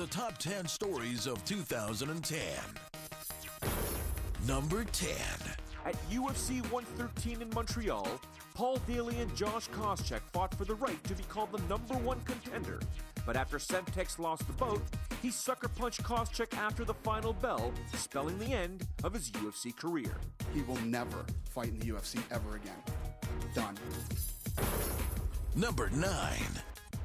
the top 10 stories of 2010. Number 10. At UFC 113 in Montreal, Paul Daly and Josh Koscheck fought for the right to be called the #1 contender. But after Semtex lost the bout, he sucker-punched Koscheck after the final bell, spelling the end of his UFC career. He will never fight in the UFC ever again. Done. Number 9.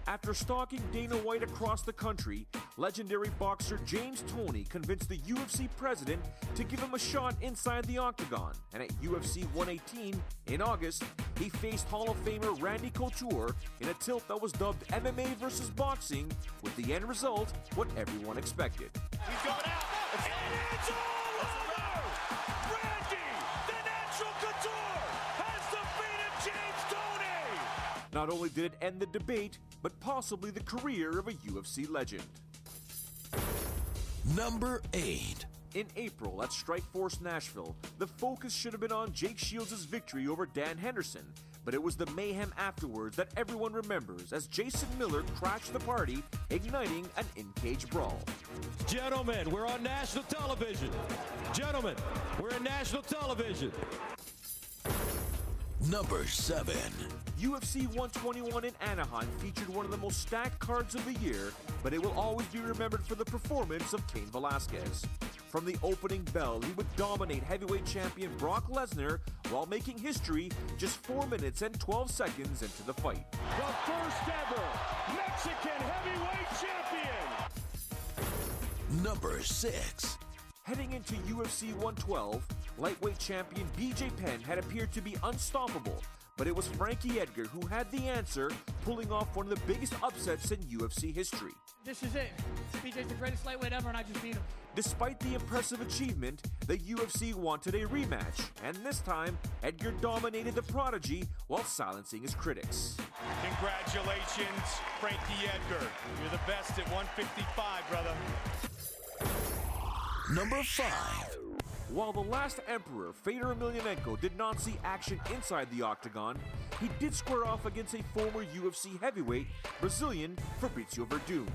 After stalking Dana White across the country, legendary boxer James Toney convinced the UFC president to give him a shot inside the octagon. And at UFC 118 in August, he faced Hall of Famer Randy Couture in a tilt that was dubbed MMA versus boxing, with the end result what everyone expected. He's going out, and it's all over! Randy, the natural Couture, has defeated James Toney! Not only did it end the debate, but possibly the career of a UFC legend. Number 8. In April at Strikeforce Nashville, the focus should have been on Jake Shields' victory over Dan Henderson, but it was the mayhem afterwards that everyone remembers as Jason Miller crashed the party, igniting an in-cage brawl. Gentlemen, we're on national television. Gentlemen, we're on national television. Number 7. UFC 121 in Anaheim featured one of the most stacked cards of the year, but it will always be remembered for the performance of Cain Velasquez. From the opening bell, he would dominate heavyweight champion Brock Lesnar while making history just 4 minutes and 12 seconds into the fight. The first ever Mexican heavyweight champion! Number 6. Heading into UFC 112, lightweight champion BJ Penn had appeared to be unstoppable, but it was Frankie Edgar who had the answer, pulling off one of the biggest upsets in UFC history. This is it. BJ's the greatest lightweight ever, and I just beat him. Despite the impressive achievement, the UFC wanted a rematch, and this time, Edgar dominated the prodigy while silencing his critics. Congratulations, Frankie Edgar. You're the best at 155, brother. Number 5. While the last emperor, Fedor Emelianenko, did not see action inside the octagon, he did square off against a former UFC heavyweight, Brazilian Fabrício Verdun.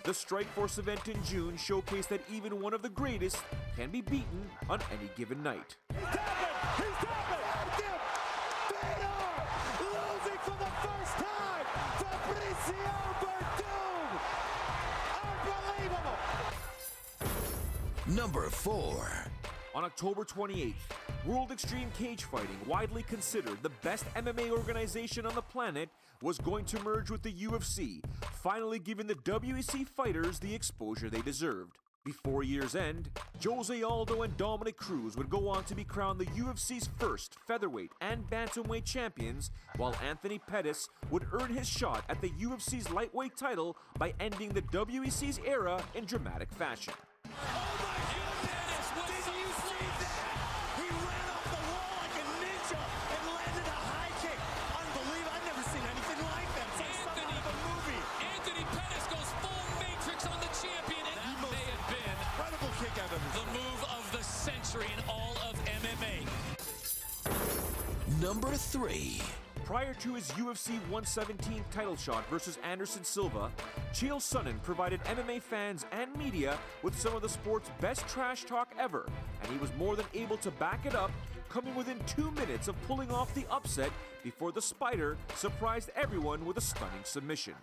The Strikeforce event in June showcased that even one of the greatest can be beaten on any given night. He's tapping! He's tapping! Fedor losing for the first time! Fabrício Verdun! Unbelievable! Number 4. On October 28th, World Extreme Cage Fighting, widely considered the best MMA organization on the planet, was going to merge with the UFC, finally giving the WEC fighters the exposure they deserved. Before year's end, Jose Aldo and Dominic Cruz would go on to be crowned the UFC's first featherweight and bantamweight champions, while Anthony Pettis would earn his shot at the UFC's lightweight title by ending the WEC's era in dramatic fashion. The move of the century in all of MMA. Number 3. Prior to his UFC 117 title shot versus Anderson Silva, Chael Sonnen provided MMA fans and media with some of the sport's best trash talk ever, and he was more than able to back it up, coming within 2 minutes of pulling off the upset before the Spider surprised everyone with a stunning submission.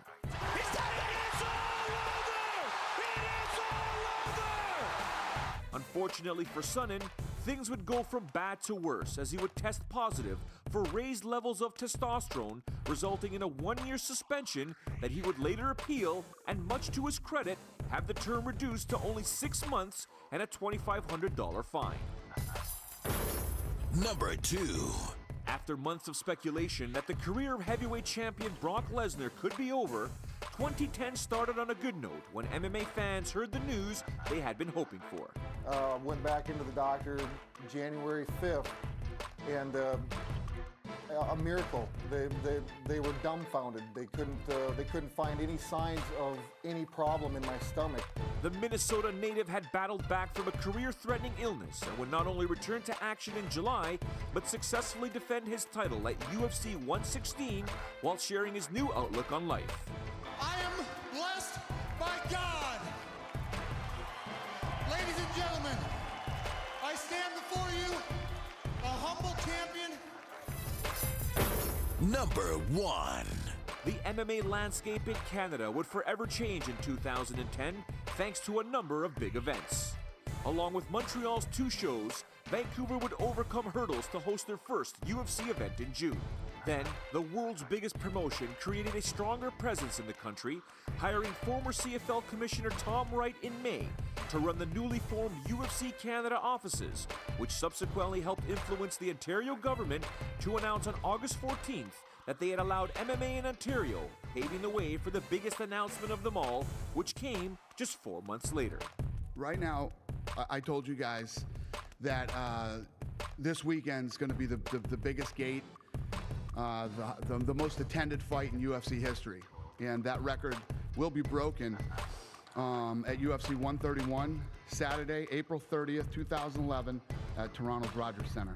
Unfortunately for Sonnen, things would go from bad to worse as he would test positive for raised levels of testosterone, resulting in a 1-year suspension that he would later appeal and, much to his credit, have the term reduced to only 6 months and a $2,500 fine. Number 2. After months of speculation that the career of heavyweight champion Brock Lesnar could be over, 2010 started on a good note when MMA fans heard the news they had been hoping for. Went back into the doctor January 5th, and a miracle. They were dumbfounded. They couldn't find any signs of any problem in my stomach. The Minnesota native had battled back from a career-threatening illness and would not only return to action in July, but successfully defend his title at UFC 116 while sharing his new outlook on life. I am blessed by God Number 1. The MMA landscape in Canada would forever change in 2010 thanks to a number of big events. Along with Montreal's 2 shows, Vancouver would overcome hurdles to host their first UFC event in June. Then, the world's biggest promotion created a stronger presence in the country, hiring former CFL Commissioner Tom Wright in May to run the newly formed UFC Canada offices, which subsequently helped influence the Ontario government to announce on August 14th that they had allowed MMA in Ontario, paving the way for the biggest announcement of them all, which came just 4 months later. Right now, I told you guys that this weekend is going to be the biggest gate, the most attended fight in UFC history. And that record will be broken at UFC 131, Saturday, April 30th, 2011 at Toronto's Rogers Center.